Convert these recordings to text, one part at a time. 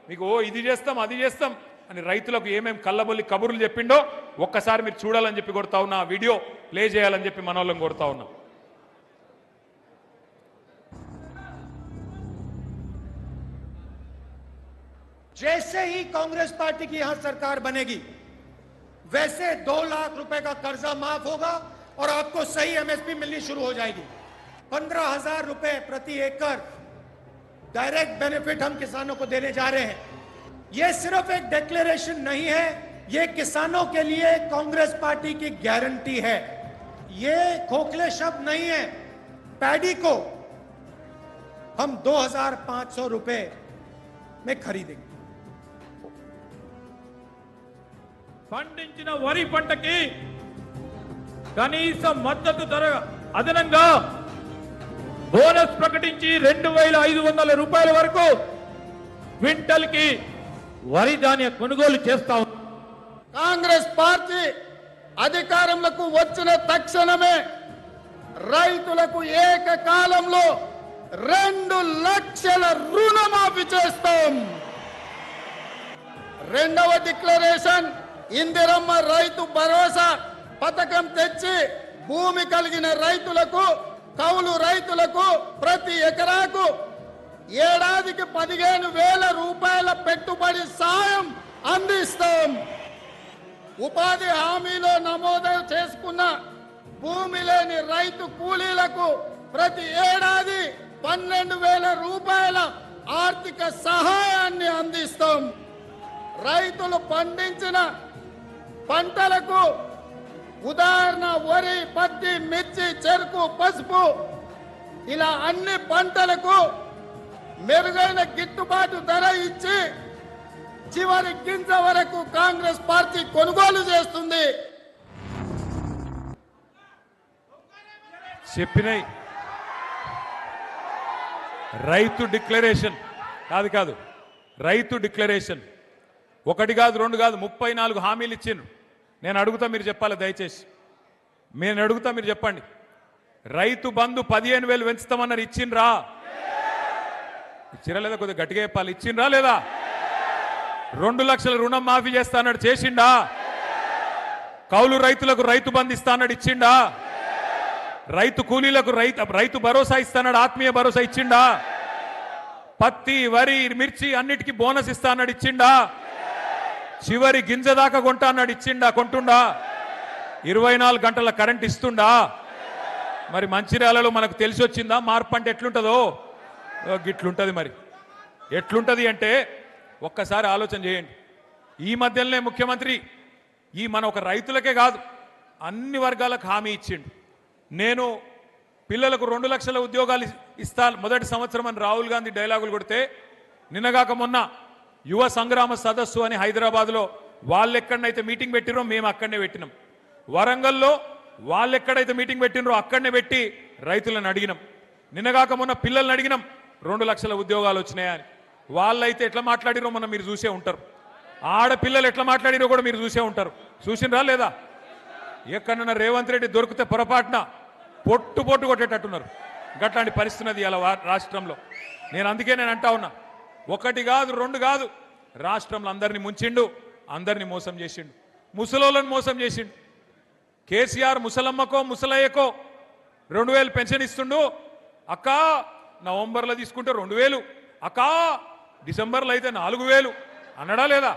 మీకు ఓ ఇది చేస్తాం అది చేస్తాం అని రైతులకు ఏమేం కళ్ళబొల్లి కబుర్లు చెప్పిండో ఒక్కసారి మీరు చూడాలని చెప్పి కొడతా ఉన్నా, ఆ వీడియో ప్లే చేయాలని చెప్పి మనోళ్ళని కొడతా ఉన్నాం. जैसे ही कांग्रेस पार्टी की यहां सरकार बनेगी वैसे 2 लाख रुपए का कर्जा माफ होगा और आपको सही एमएसपी मिलनी शुरू हो जाएगी। 15,000 रुपए प्रति एकड़ डायरेक्ट बेनिफिट हम किसानों को देने जा रहे हैं। ये सिर्फ एक डिक्लेरेशन नहीं है, ये किसानों के लिए कांग्रेस पार्टी की गारंटी है। ये खोखले शब्द नहीं है। पैडी को हम 2,500 रुपए में खरीदेंगे। పండించిన వరి పంటకి కనీస మద్దతు ధర అదనంగా బోనస్ ప్రకటించి 2,500 రూపాయల వరకు క్వింటల్ కి వరి ధాన్య కొనుగోలు చేస్తాం. కాంగ్రెస్ పార్టీ అధికారంలోకి వచ్చిన తక్షణమే రైతులకు ఏకకాలంలో 2 లక్షల రుణమాఫీ చేస్తాం. రెండవ డిక్లరేషన్ ఇందిరమ్మ రైతు భరోసా పథకం తెచ్చి భూమి కలిగిన రైతులకు, కౌలు రైతులకు ప్రతి ఎకరాకు ఏడాదికి 15,000 రూపాయల పెట్టుబడి సాయం అందిస్తాం. ఉపాధి హామీలో నమోదు చేసుకున్న భూమి లేని రైతు కూలీలకు ప్రతి ఏడాది 12,000 రూపాయల ఆర్థిక సహాయాన్ని అందిస్తాం. రైతులు పండించిన పంటలకు ఉదాహరణ వరి, పత్తి, మిర్చి, చెరుకు, పసుపు ఇలా అన్ని పంటలకు మెరుగైన గిట్టుబాటు ధర ఇచ్చి చివరి గింజ వరకు కాంగ్రెస్ పార్టీ కొనుగోలు చేస్తుంది. చెప్పినాయి రైతు డిక్లరేషన్ కాదు రైతు డిక్లరేషన్ ఒకటి కాదు, 2 కాదు, 34 హామీలు ఇచ్చిండ్రు. నేను అడుగుతా, మీరు చెప్పాలి దయచేసి. నేను అడుగుతా, మీరు చెప్పండి. రైతు బంధు 15,000 పెంచుతామన్నారు, ఇచ్చిండ్రా? ఇచ్చిరా లేదా? కొద్దిగా గట్టిగా చెప్పాలి. ఇచ్చిండ్రా లేదా? 2 లక్షల రుణం మాఫీ చేస్తా అన్నాడు, చేసిండా? కౌలు రైతులకు రైతు బంధు ఇస్తా అన్నాడు, ఇచ్చిండా? రైతు కూలీలకు రైతు భరోసా ఇస్తాడు, ఆత్మీయ భరోసా ఇచ్చిండా? పత్తి, వరి, మిర్చి అన్నిటికీ బోనస్ ఇస్తా అన్నాడు, ఇచ్చిండా? చివరి గింజ దాకా కొంటా అన్నాడు, ఇచ్చిండా? కొంటుండా? 24 గంటల కరెంట్ ఇస్తుండా? మరి మంచిర్యాలలో మనకు తెలిసి వచ్చిందా మార్పు అంటే ఎట్లుంటుందో? గిట్లుంటది. మరి ఎట్లుంటది అంటే ఒక్కసారి ఆలోచన చేయండి. ఈ మధ్యలోనే ముఖ్యమంత్రి మన ఒక రైతులకే కాదు అన్ని వర్గాలకు హామీ ఇచ్చిండు. నేను పిల్లలకు 2 లక్షల ఉద్యోగాలు ఇస్తా మొదటి సంవత్సరం అని రాహుల్ గాంధీ డైలాగులు కొడితే, నిన్నగాక మొన్న యువ సంగ్రామ సదస్సు అని హైదరాబాద్లో వాళ్ళు ఎక్కడనైతే మీటింగ్ పెట్టిరో మేము అక్కడనే పెట్టినాం. వరంగల్లో వాళ్ళు ఎక్కడైతే మీటింగ్ పెట్టినరో అక్కడనే పెట్టి రైతులను అడిగినాం. నిన్నగాక మొన్న పిల్లల్ని అడిగినాం 2 లక్షల ఉద్యోగాలు వచ్చినాయా అని. వాళ్ళైతే ఎట్లా మాట్లాడిరో మనం మీరు చూసే ఉంటారు. ఆడపిల్లలు ఎట్లా మాట్లాడిరో కూడా మీరు చూసే ఉంటారు. చూసినరా లేదా? ఎక్కడన్నా రేవంత్ రెడ్డి దొరికితే పొరపాటున పొట్టు కొట్టేటట్టున్నారు. గట్లాంటి పరిస్థితి ఇలా రాష్ట్రంలో. అందుకే నేను అంటా ఉన్నా, 1 కాదు 2 కాదు, రాష్ట్రంలో అందరినీ ముంచిండు, అందరినీ మోసం చేసిండు, ముసలోళ్ళని మోసం చేసిండు. కేసీఆర్ ముసలమ్మకో ముసలయ్యకో 2,000 పెన్షన్ ఇస్తుండు. అక్క నవంబర్లో తీసుకుంటే 2,000, అక్క డిసెంబర్లో అయితే 4,000 అన్నడా లేదా?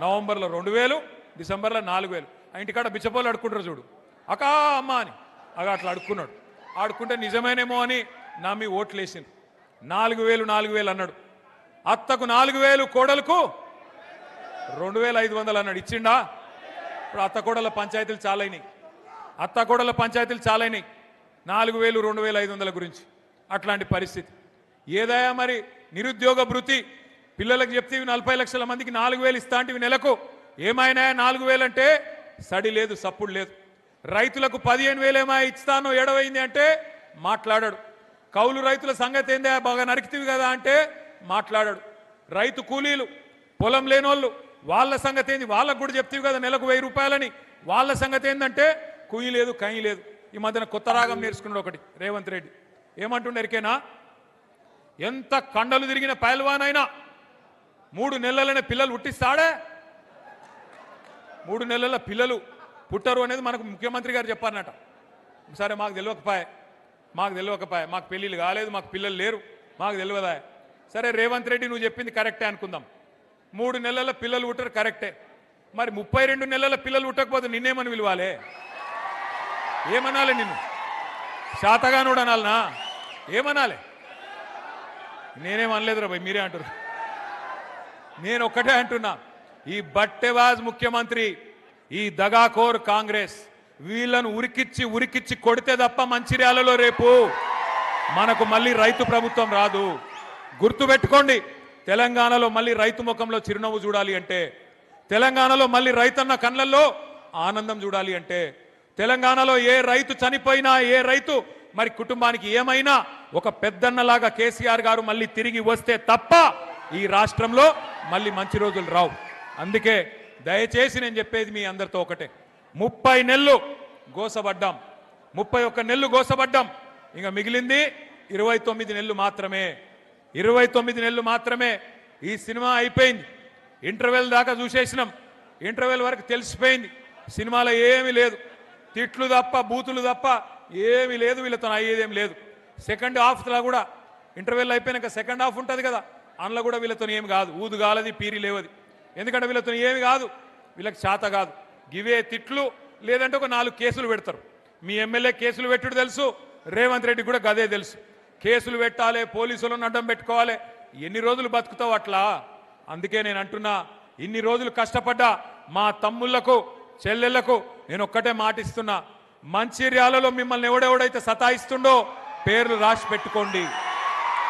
నవంబర్లో 2,000, డిసెంబర్లో 4,000. ఆ ఇంటికాడ బిచ్చపోలు అడుక్కుంటారు చూడు, అక్క అమ్మ అని అట్లా అడుక్కున్నాడు. ఆడుకుంటే నిజమేనేమో అని నమ్మి ఓట్లు వేసింది. 4,000 అన్నాడు. అత్తకు 4,000, కోడలకు 2,500 అన్నాడు, ఇచ్చిండా? ఇప్పుడు అత్తకోడల పంచాయతీలు చాలైనాయి. 4,000, 2,500 గురించి అట్లాంటి పరిస్థితి. ఏదయా మరి నిరుద్యోగ భృతి పిల్లలకు చెప్తే 40 లక్షల మందికి 4,000 ఇస్తా అంటే నెలకు ఏమైనా 4,000 అంటే సడి లేదు, సప్పుడు లేదు. రైతులకు 15,000 ఏమో ఇస్తానో ఏడవైంది అంటే మాట్లాడాడు. కౌలు రైతుల సంగతి ఏందా, బాగా నరికితివి కదా అంటే మాట్లాడాడు. రైతు కూలీలు, పొలం లేనోళ్ళు వాళ్ళ సంగతి ఏంది, వాళ్ళకు కూడా చెప్తివి కదా నెలకు 1,000 రూపాయలని, వాళ్ళ సంగతి ఏంటంటే కుయ్యి లేదు, కయ్యి లేదు. ఈ మధ్యన కొత్త రాగం నేర్చుకున్నాడు ఒకటి రేవంత్ రెడ్డి. ఏమంటుండే ఎరికేనా? ఎంత కండలు తిరిగిన పైల్వానైనా 3 నెలలనే పిల్లలు పుట్టిస్తాడే? 3 నెలల పిల్లలు పుట్టరు అనేది మనకు ముఖ్యమంత్రి గారు చెప్పారన్నట. సరే మాకు తెలియకపాయే, మాకు పెళ్ళిళ్ళు కాలేదు, మాకు పిల్లలు లేరు, మాకు తెలియదా? సరే రేవంత్ రెడ్డి నువ్వు చెప్పింది కరెక్టే అనుకుందాం. 3 నెలల పిల్లలు పుట్టరు కరెక్టే. మరి 32 నెలల పిల్లలు పుట్టకపోతే నిన్నేమని పిలవాలే? ఏమనాలి నిన్ను? శాతగానుడు అనాలనా? ఏమనాలి? నేనేమనలేదురా భయ్, మీరే అంటారు. నేను ఒక్కటే అంటున్నా, ఈ బట్టెవాజ్ ముఖ్యమంత్రి, ఈ దగాకోర్ కాంగ్రెస్ వీళ్ళను ఉరికిచ్చి కొడితే తప్ప మంచిర్యాలలో రేపు మనకు మళ్ళీ రైతు ప్రభుత్వం రాదు. గుర్తుపెట్టుకోండి, తెలంగాణలో మళ్ళీ రైతు ముఖంలో చిరునవ్వు చూడాలి అంటే, తెలంగాణలో మళ్ళీ రైతన్న కళ్ళల్లో ఆనందం చూడాలి అంటే, తెలంగాణలో ఏ రైతు చనిపోయినా, ఏ రైతు మరి కుటుంబానికి ఏమైనా ఒక పెద్దన్నలాగా కేసీఆర్ గారు మళ్ళీ తిరిగి వస్తే తప్ప ఈ రాష్ట్రంలో మళ్ళీ మంచి రోజులు రావు. అందుకే దయచేసి నేను చెప్పేది మీ అందరితో ఒకటే, 30 నెలలు గోసపడ్డాం, 31 నెలలు గోసపడ్డాం, ఇంకా మిగిలింది 29 నెలలు మాత్రమే. 29 నెలలు మాత్రమే. ఈ సినిమా అయిపోయింది, ఇంటర్వెల్ దాకా చూసేసినాం, ఇంటర్వెల్ వరకు తెలిసిపోయింది సినిమాలో ఏమీ లేదు, తిట్లు తప్ప బూతులు తప్ప ఏమీ లేదు, వీళ్ళతో అయ్యేదేం లేదు. సెకండ్ హాఫ్లో కూడా ఇంటర్వెల్ అయిపోయినాక సెకండ్ హాఫ్ ఉంటుంది కదా, అందులో కూడా వీళ్ళతో ఏమి కాదు, ఊదు గాలది పీరి లేవది. ఎందుకంటే వీళ్ళతో ఏమి కాదు, వీళ్ళకి చేత కాదు, గివే తిట్లు, లేదంటే ఒక 4 కేసులు పెడతారు. మీ ఎమ్మెల్యే కేసులు పెట్టుడు తెలుసు, రేవంత్ రెడ్డి కూడా గదే తెలుసు. కేసులు పెట్టాలి, పోలీసులను అడ్డం పెట్టుకోవాలి, ఎన్ని రోజులు బతుకుతావు అట్లా? అందుకే నేను అంటున్నా, ఇన్ని రోజులు కష్టపడ్డా మా తమ్ముళ్లకు చెల్లెళ్లకు నేను ఒక్కటే మాటిస్తున్నా, మంచిర్యాలలో మిమ్మల్ని ఎవడెవడైతే సతాయిస్తుండో పేర్లు రాసి పెట్టుకోండి,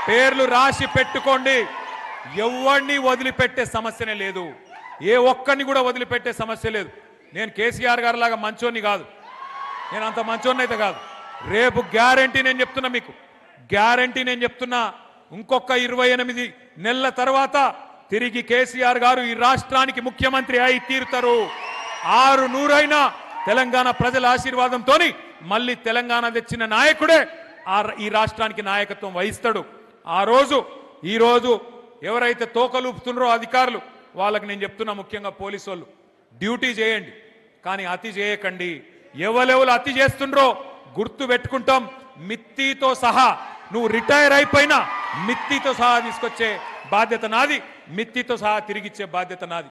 పేర్లు రాసి పెట్టుకోండి. ఎవరిని వదిలిపెట్టే సమస్యనే లేదు, ఏ ఒక్కరిని కూడా వదిలిపెట్టే సమస్య లేదు. నేను కేసీఆర్ గారి లాగా మంచోని కాదు, నేను అంత మంచోని అయితే కాదు. రేపు గ్యారంటీ నేను చెప్తున్నా, మీకు గ్యారంటీ నేను చెప్తున్నా, ఇంకొక 28 నెలల తర్వాత తిరిగి కేసీఆర్ గారు ఈ రాష్ట్రానికి ముఖ్యమంత్రి అయి తీరుతారు. 600 తెలంగాణ ప్రజల ఆశీర్వాదంతో మళ్ళీ తెలంగాణ తెచ్చిన నాయకుడే ఈ రాష్ట్రానికి నాయకత్వం వహిస్తాడు. ఈ రోజు ఎవరైతే తోకలూపుతున్నారో అధికారులు, వాళ్ళకి నేను చెప్తున్నా, ముఖ్యంగా పోలీసు వాళ్ళు, డ్యూటీ చేయండి కానీ అతి చేయకండి. ఎవరెవరు అతి చేస్తుండ్రో గుర్తు పెట్టుకుంటాం, మిత్తితో సహా. నువ్వు రిటైర్ అయిపోయినా మిత్తితో సహా తీసుకొచ్చే బాధ్యత నాది, మిత్తితో సహా తిరిగిచ్చే బాధ్యత నాది.